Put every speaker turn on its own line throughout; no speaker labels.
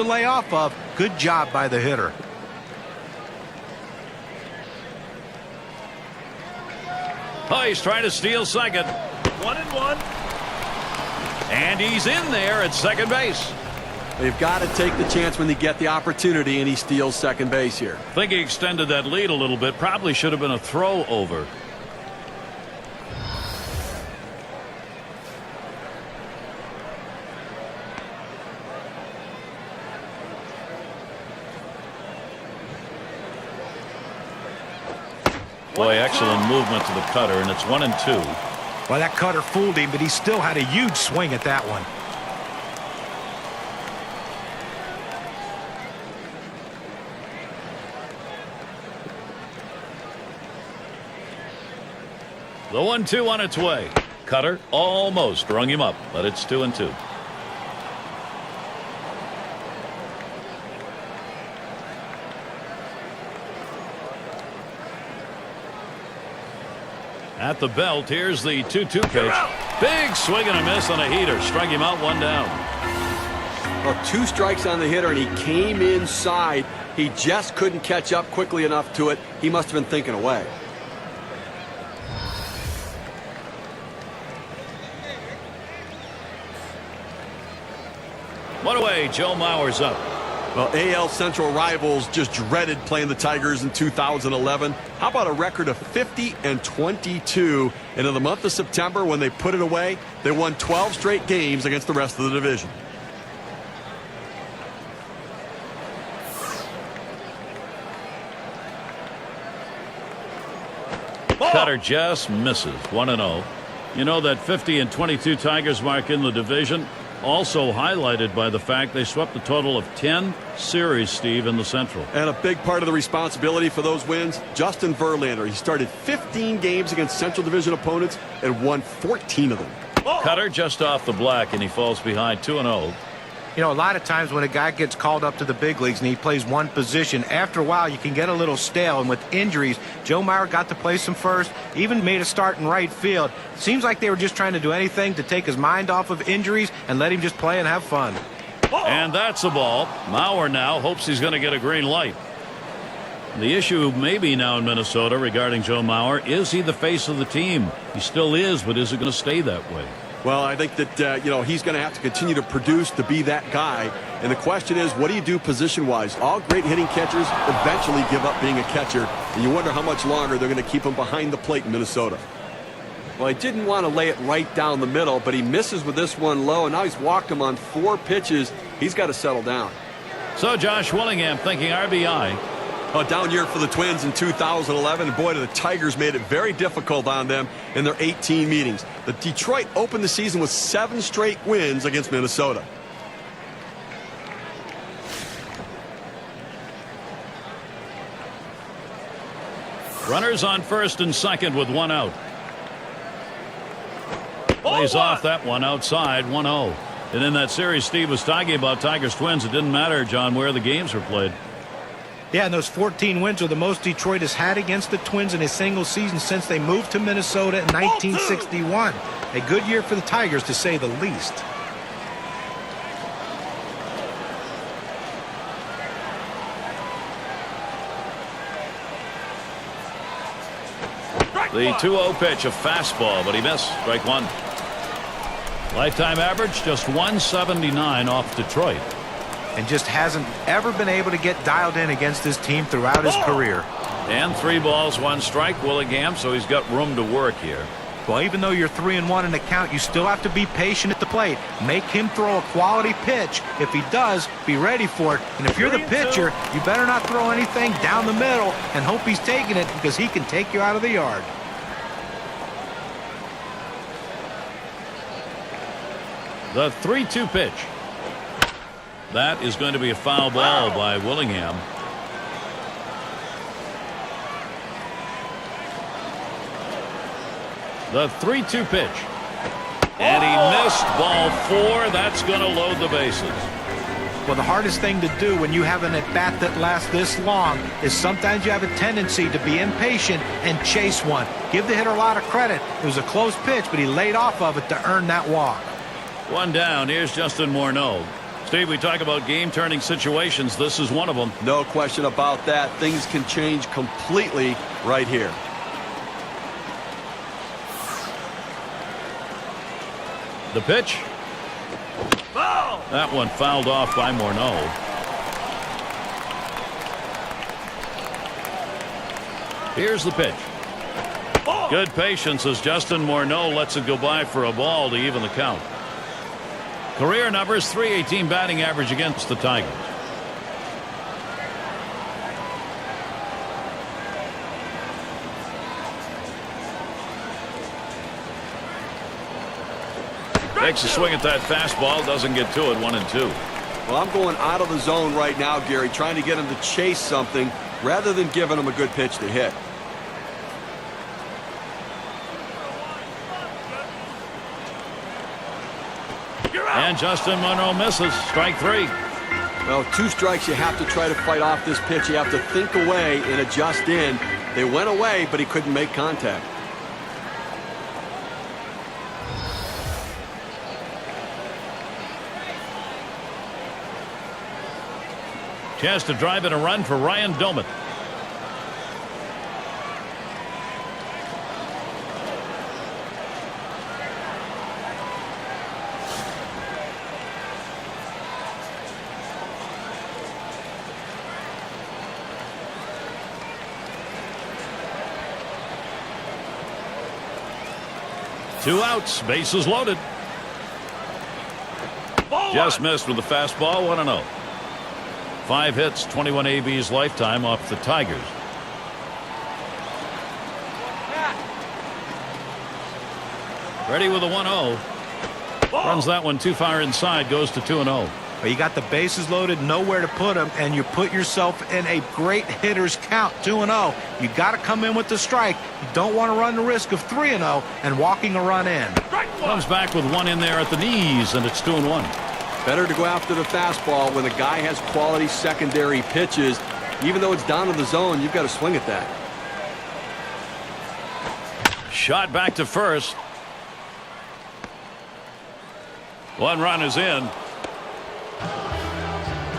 to lay off of. Good job by the hitter.
Oh, he's trying to steal second.
1-1.
And he's in there at second base.
They've got to take the chance when they get the opportunity, and he steals second base here.
I think he extended that lead a little bit. Probably should have been a throw over. Boy, excellent movement to the cutter, and it's 1-2.
Well, that cutter fooled him, but he still had a huge swing at that one.
The 1-2 on its way. Cutter almost rung him up, but it's 2-2. At the belt, here's the 2-2 pitch. Big swing and a miss on a heater. Struck him out, one down.
Well, 2 strikes on the hitter, and he came inside. He just couldn't catch up quickly enough to it. He must have been thinking away.
One away, Joe Mauer's up.
Well, AL Central rivals just dreaded playing the Tigers in 2011. How about a record of 50-22? And in the month of September, when they put it away, they won 12 straight games against the rest of the division.
Cutter just misses. 1-0. You know that 50-22 Tigers mark in the division, also highlighted by the fact they swept a total of 10 series, Steve, in the Central.
And a big part of the responsibility for those wins, Justin Verlander. He started 15 games against Central Division opponents and won 14 of them.
Cutter just off the black, and he falls behind 2-0.
You know, a lot of times when a guy gets called up to the big leagues and he plays one position, after a while you can get a little stale. And with injuries, Joe Mauer got to play some first, even made a start in right field. Seems like they were just trying to do anything to take his mind off of injuries and let him just play and have fun.
And that's a ball. Mauer now hopes he's going to get a green light. The issue maybe now in Minnesota regarding Joe Mauer, is he the face of the team? He still is, but is it going to stay that way?
Well, I think that, he's going to have to continue to produce to be that guy. And the question is, what do you do position-wise? All great hitting catchers eventually give up being a catcher, and you wonder how much longer they're going to keep him behind the plate in Minnesota. Well, he didn't want to lay it right down the middle, but he misses with this one low, and now he's walked him on 4 pitches. He's got to settle down.
So Josh Willingham thinking RBI.
A down year for the Twins in 2011, and boy, the Tigers made it very difficult on them in their 18 meetings. The Detroit opened the season with 7 straight wins against Minnesota.
Runners on first and second with 1 out. Plays off that one outside, 1-0. And in that series Steve was talking about, Tigers Twins, it didn't matter, John, where the games were played.
Yeah, and those 14 wins are the most Detroit has had against the Twins in a single season since they moved to Minnesota in 1961. A good year for the Tigers, to say the least.
The 2-0 pitch, a fastball, but he missed. Strike one. Lifetime average just 179 off Detroit.
And just hasn't ever been able to get dialed in against this team throughout his career.
And 3 balls, 1 strike, Willingham, so he's got room to work here.
Well, even though you're 3-1 in the count, you still have to be patient at the plate. Make him throw a quality pitch. If he does, be ready for it. And if you're the pitcher, you better not throw anything down the middle and hope he's taking it, because he can take you out of the yard.
The 3-2 pitch. That is going to be a foul ball by Willingham. The 3-2 pitch. And he missed ball 4. That's going to load the bases.
Well, the hardest thing to do when you have an at-bat that lasts this long is sometimes you have a tendency to be impatient and chase one. Give the hitter a lot of credit. It was a close pitch, but he laid off of it to earn that walk.
1 down. Here's Justin Morneau. Steve, we talk about game-turning situations. This is one of them.
No question about that. Things can change completely right here.
The pitch. Foul! That one fouled off by Morneau. Here's the pitch. Good patience as Justin Morneau lets it go by for a ball to even the count. Career numbers, .318 batting average against the Tigers. Takes a swing at that fastball, doesn't get to it, 1-2.
Well, I'm going out of the zone right now, Gary, trying to get him to chase something rather than giving him a good pitch to hit.
And Justin Morneau misses. Strike 3.
Well, 2 strikes, you have to try to fight off this pitch. You have to think away and adjust in. They went away, but he couldn't make contact.
Chance to drive in a run for Ryan Doman. Two outs, bases loaded. Just missed with the fastball, 1-0. 5 hits, 21 ABs lifetime off the Tigers. Ready with a 1-0. Runs that one too far inside, goes to 2-0.
Well, you got the bases loaded, nowhere to put them, and you put yourself in a great hitter's count, 2-0. You got to come in with the strike. You don't want to run the risk of 3-0 and walking a run in.
Comes back with one in there at the knees, and it's 2-1.
Better to go after the fastball when the guy has quality secondary pitches. Even though it's down to the zone, you've got to swing at that.
Shot back to first. 1 run is in.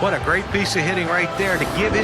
What a great piece of hitting right there to give his